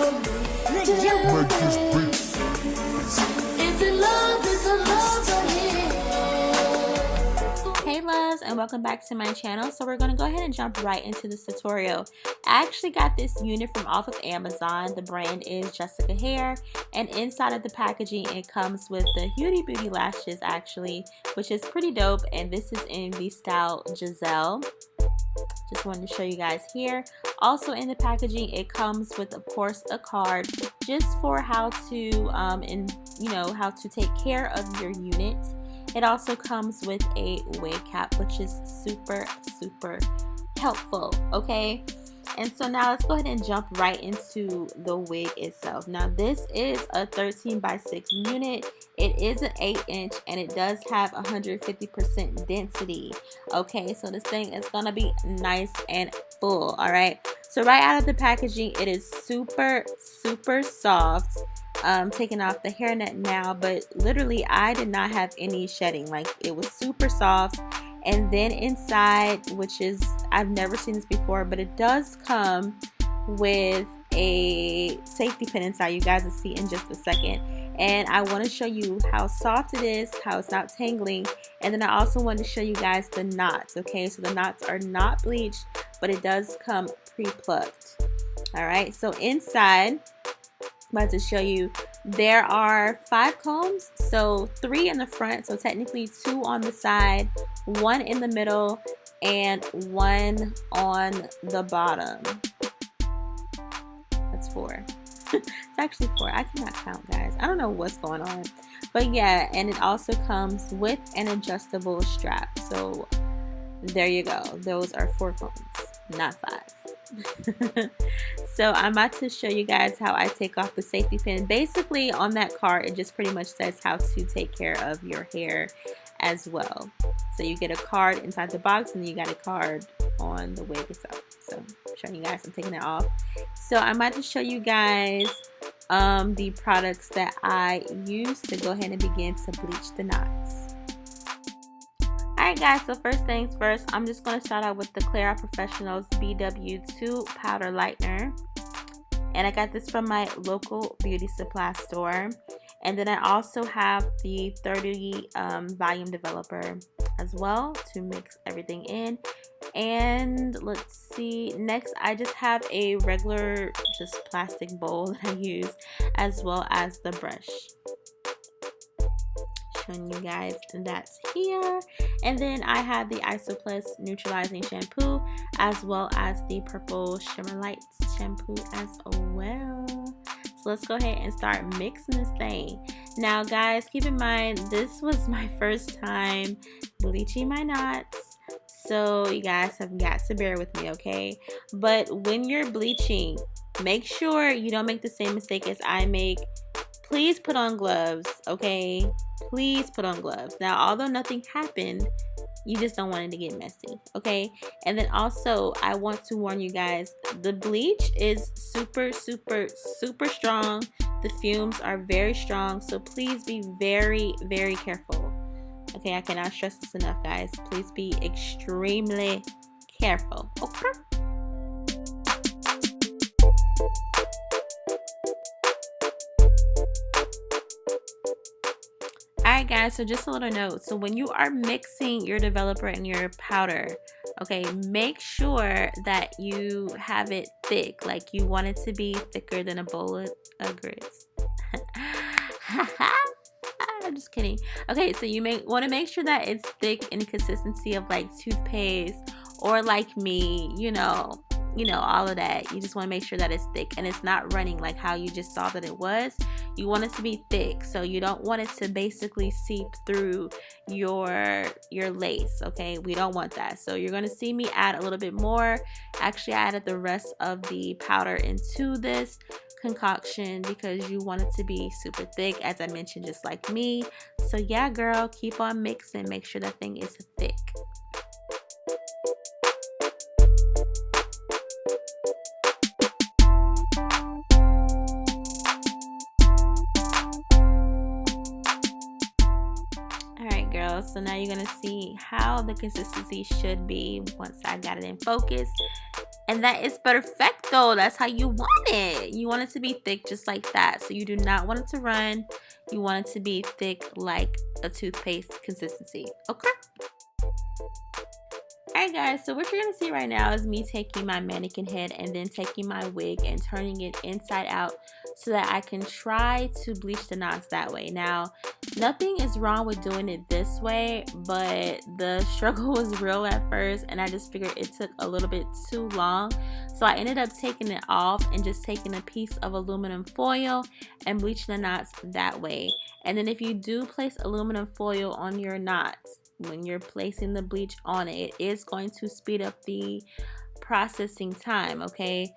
Hey loves, and welcome back to my channel. So we're going to go ahead and jump right into this tutorial. I actually got this unit from off of Amazon. The brand is JessicaHair, and inside of the packaging it comes with the Huty Beauty lashes actually, which is pretty dope, and this is in the style Giselle. Just wanted to show you guys here. Also in the packaging it comes with, of course, a card just for how to how to take care of your unit. It also comes with a wig cap, which is super helpful, okay? And so now let's go ahead and jump right into the wig itself. Now this is a 13x6 unit. It is an 8-inch and it does have 150% density. Okay, so this thing is gonna be nice and full. All right, so right out of the packaging it is super soft. Taking off the hairnet now, but literally I did not have any shedding. Like, it was super soft. And then inside, which is, I've never seen this before, but it does come with a safety pin inside. You guys will see in just a second. And I want to show you how soft it is, how it's not tangling, and then I also want to show you guys the knots. Okay, so the knots are not bleached, but it does come pre-plucked. All right, so inside, I'm about to show you, there are 5 combs, so 3 in the front, so technically 2 on the side, 1 in the middle, and 1 on the bottom. That's 4. It's actually 4. I cannot count, guys. I don't know what's going on, but yeah. And it also comes with an adjustable strap, so there you go. Those are 4 combs, not 5. So I'm about to show you guys how I take off the safety pin. Basically on that card it just pretty much says how to take care of your hair as well. So you get a card inside the box and then you got a card on the wig itself. So I'm showing you guys, I'm taking it off. So I'm about to show you guys the products that I use to go ahead and begin to bleach the knots. Alright guys, so first things first, I'm just going to start out with the Clear Out Professionals BW2 Powder Lightener. And I got this from my local beauty supply store. And then I also have the 30 volume developer as well to mix everything in. And let's see, next I just have a regular just plastic bowl that I use, as well as the brush. Showing you guys that's here. And then I have the Isoplus neutralizing shampoo, as well as the purple shimmer lights shampoo as well. So let's go ahead and start mixing this thing. Now guys, keep in mind this was my first time bleaching my knots, so you guys have got to bear with me, okay? But when you're bleaching, make sure you don't make the same mistake as I make. Please put on gloves, okay? Please put on gloves. Now, although nothing happened, you just don't want it to get messy, okay? And then also, I want to warn you guys, the bleach is super strong. The fumes are very strong, so please be very careful. Okay, I cannot stress this enough, guys. Please be extremely careful, okay? Alright guys, so just a little note. So when you are mixing your developer and your powder, okay, make sure that you have it thick. Like, you want it to be thicker than a bowl of grits. I'm just kidding. Okay, so you want to make sure that it's thick in consistency of like toothpaste, or like me, you know, all of that. You just want to make sure that it's thick and it's not running like how you just saw that it was. You want it to be thick, so you don't want it to basically seep through your lace, okay? We don't want that. So you're going to see me add a little bit more. Actually, I added the rest of the powder into this concoction because you want it to be super thick, as I mentioned, just like me. So yeah, girl, keep on mixing. Make sure that thing is thick. So now you're gonna see how the consistency should be once I got it in focus. And that is perfecto. That's how you want it. You want it to be thick just like that. So you do not want it to run. You want it to be thick like a toothpaste consistency. Okay? Alright guys, so what you're going to see right now is me taking my mannequin head and then taking my wig and turning it inside out so that I can try to bleach the knots that way. Now, nothing is wrong with doing it this way, but the struggle was real at first and I just figured it took a little bit too long. So I ended up taking it off and just taking a piece of aluminum foil and bleaching the knots that way. And then if you do place aluminum foil on your knots, when you're placing the bleach on it, it is going to speed up the processing time, okay?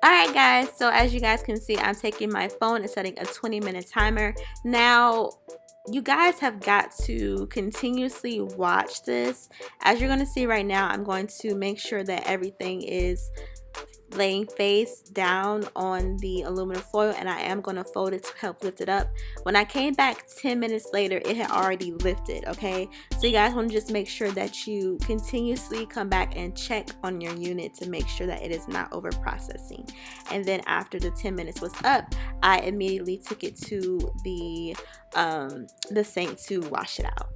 Alright guys, so as you guys can see, I'm taking my phone and setting a 20-minute timer. Now, you guys have got to continuously watch this. As you're going to see right now, I'm going to make sure that everything is laying face down on the aluminum foil, and I am going to fold it to help lift it up. When I came back 10 minutes later, it had already lifted, okay? So you guys want to just make sure that you continuously come back and check on your unit to make sure that it is not over processing. And then after the 10 minutes was up, I immediately took it to the sink to wash it out.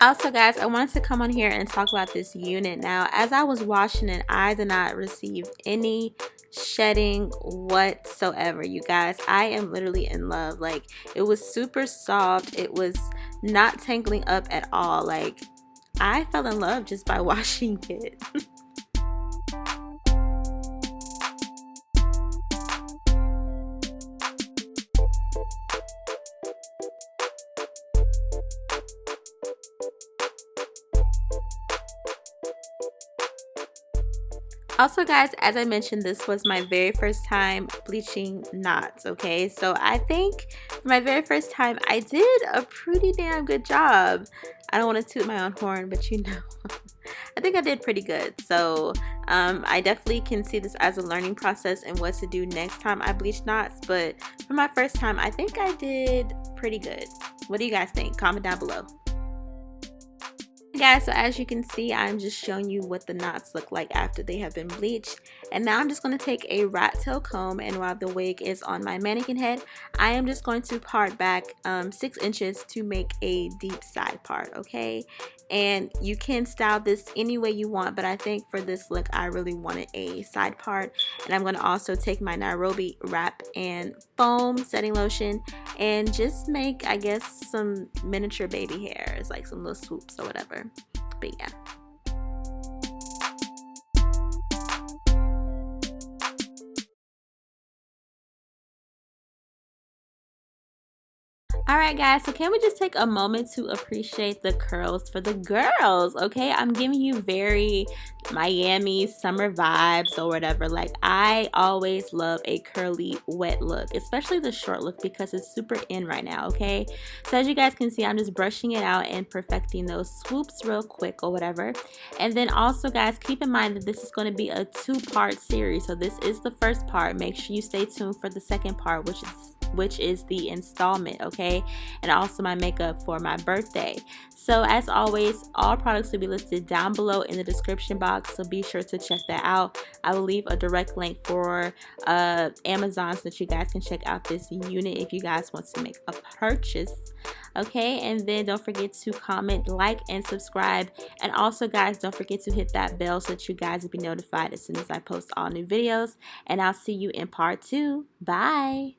Also guys, I wanted to come on here and talk about this unit. Now, as I was washing it, I did not receive any shedding whatsoever. You guys, I am literally in love. Like, it was super soft. It was not tangling up at all. Like, I fell in love just by washing it. Also guys, as I mentioned, this was my very first time bleaching knots, okay? So I think for my very first time, I did a pretty damn good job. I don't want to toot my own horn, but you know, I think I did pretty good. So I definitely can see this as a learning process and what to do next time I bleach knots. But for my first time, I think I did pretty good. What do you guys think? Comment down below. guys, so as you can see, I'm just showing you what the knots look like after they have been bleached. And now I'm just going to take a rat tail comb, and while the wig is on my mannequin head, I am just going to part back 6 inches to make a deep side part, okay? And you can style this any way you want, but I think for this look I really wanted a side part. And I'm going to also take my Nairobi wrap and foam setting lotion and just make, I guess, some miniature baby hairs, like some little swoops or whatever. But yeah. Alright guys, so can we just take a moment to appreciate the curls for the girls, okay? I'm giving you very Miami summer vibes or whatever. Like, I always love a curly wet look, especially the short look, because it's super in right now, okay? So as you guys can see, I'm just brushing it out and perfecting those swoops real quick or whatever. And then also guys, keep in mind that this is going to be a 2-part series. So this is the first part. Make sure you stay tuned for the second part, which is the installment, okay? And also my makeup for my birthday. So as always, all products will be listed down below in the description box, so be sure to check that out. I will leave a direct link for Amazon so that you guys can check out this unit if you guys want to make a purchase, okay? And then don't forget to comment, like, and subscribe. And also guys, don't forget to hit that bell so that you guys will be notified as soon as I post all new videos. And I'll see you in part 2. Bye.